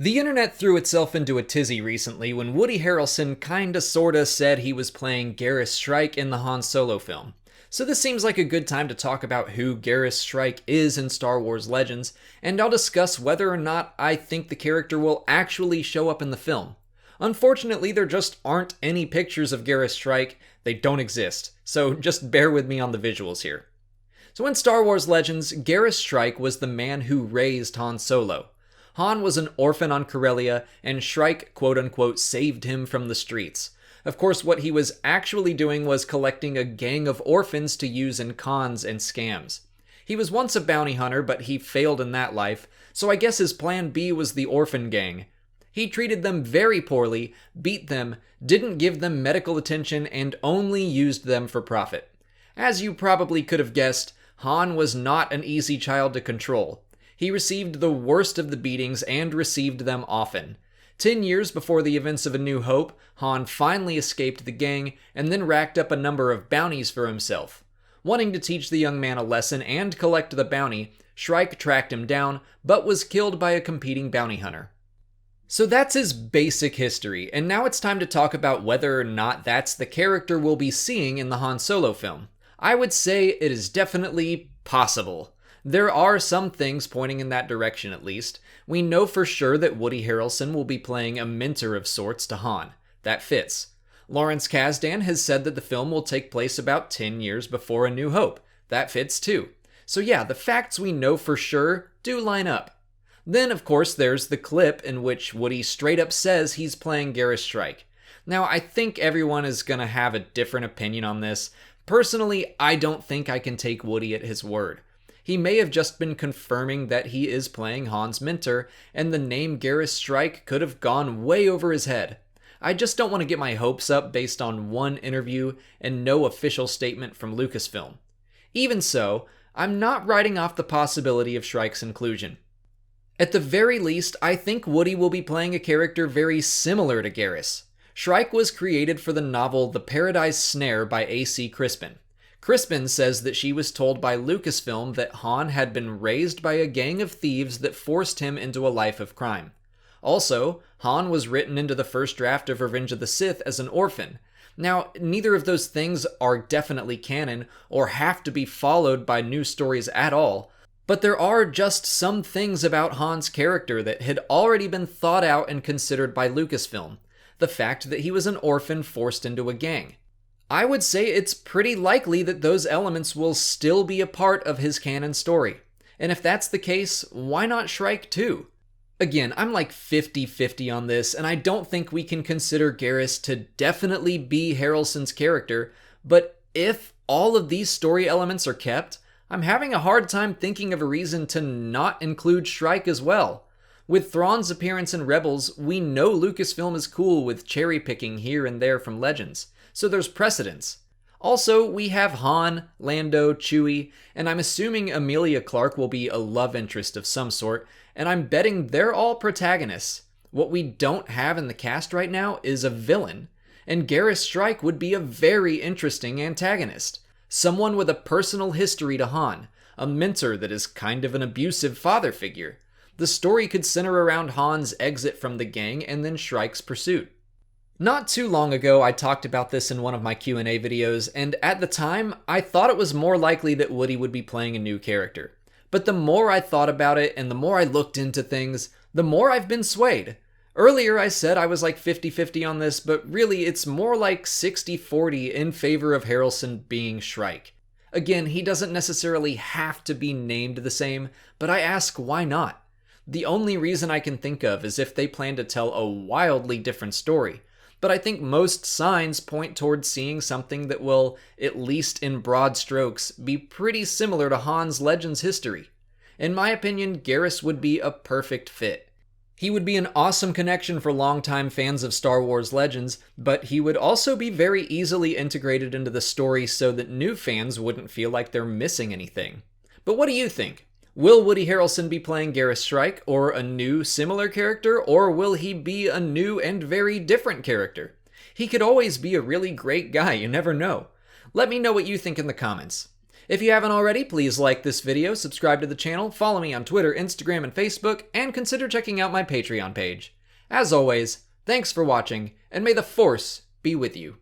The internet threw itself into a tizzy recently when Woody Harrelson kinda sorta said he was playing Garrish Shrike in the Han Solo film. So this seems like a good time to talk about who Garris Shrike is in Star Wars Legends, and I'll discuss whether or not I think the character will actually show up in the film. Unfortunately, there just aren't any pictures of Garris Shrike. They don't exist, so just bear with me on the visuals here. So in Star Wars Legends, Garris Shrike was the man who raised Han Solo. Han was an orphan on Corellia, and Shrike quote-unquote saved him from the streets. Of course, what he was actually doing was collecting a gang of orphans to use in cons and scams. He was once a bounty hunter, but he failed in that life, so I guess his plan B was the orphan gang. He treated them very poorly, beat them, didn't give them medical attention, and only used them for profit. As you probably could have guessed, Han was not an easy child to control. He received the worst of the beatings and received them often. 10 years before the events of A New Hope, Han finally escaped the gang and then racked up a number of bounties for himself. Wanting to teach the young man a lesson and collect the bounty, Shrike tracked him down, but was killed by a competing bounty hunter. So that's his basic history, and now it's time to talk about whether or not that's the character we'll be seeing in the Han Solo film. I would say it is definitely possible. There are some things pointing in that direction at least. We know for sure that Woody Harrelson will be playing a mentor of sorts to Han. That fits. Lawrence Kasdan has said that the film will take place about 10 years before A New Hope. That fits too. So yeah, the facts we know for sure do line up. Then of course there's the clip in which Woody straight up says he's playing Garrish Shrike. Now I think everyone is gonna have a different opinion on this. Personally, I don't think I can take Woody at his word. He may have just been confirming that he is playing Han's mentor, and the name Garris Shrike could have gone way over his head. I just don't want to get my hopes up based on one interview and no official statement from Lucasfilm. Even so, I'm not writing off the possibility of Shrike's inclusion. At the very least, I think Woody will be playing a character very similar to Garris. Shrike was created for the novel The Paradise Snare by A.C. Crispin. Crispin says that she was told by Lucasfilm that Han had been raised by a gang of thieves that forced him into a life of crime. Also, Han was written into the first draft of Revenge of the Sith as an orphan. Now, neither of those things are definitely canon or have to be followed by new stories at all, but there are just some things about Han's character that had already been thought out and considered by Lucasfilm. The fact that he was an orphan forced into a gang. I would say it's pretty likely that those elements will still be a part of his canon story. And if that's the case, why not Shrike too? Again, I'm like 50-50 on this, and I don't think we can consider Garris to definitely be Harrelson's character, but if all of these story elements are kept, I'm having a hard time thinking of a reason to not include Shrike as well. With Thrawn's appearance in Rebels, we know Lucasfilm is cool with cherry-picking here and there from Legends. So there's precedence. Also, we have Han, Lando, Chewie, and I'm assuming Emilia Clarke will be a love interest of some sort, and I'm betting they're all protagonists. What we don't have in the cast right now is a villain, and Garris Shrike would be a very interesting antagonist. Someone with a personal history to Han, a mentor that is kind of an abusive father figure. The story could center around Han's exit from the gang and then Shrike's pursuit. Not too long ago, I talked about this in one of my Q&A videos, and at the time, I thought it was more likely that Woody would be playing a new character. But the more I thought about it, and the more I looked into things, the more I've been swayed. Earlier I said I was like 50-50 on this, but really it's more like 60-40 in favor of Harrelson being Shrike. Again, he doesn't necessarily have to be named the same, but I ask why not? The only reason I can think of is if they plan to tell a wildly different story. But I think most signs point towards seeing something that will, at least in broad strokes, be pretty similar to Han's Legends history. In my opinion, Garris would be a perfect fit. He would be an awesome connection for longtime fans of Star Wars Legends, but he would also be very easily integrated into the story so that new fans wouldn't feel like they're missing anything. But what do you think? Will Woody Harrelson be playing Garris Shrike, or a new similar character, or will he be a new and very different character? He could always be a really great guy, you never know. Let me know what you think in the comments. If you haven't already, please like this video, subscribe to the channel, follow me on Twitter, Instagram, and Facebook, and consider checking out my Patreon page. As always, thanks for watching, and may the Force be with you.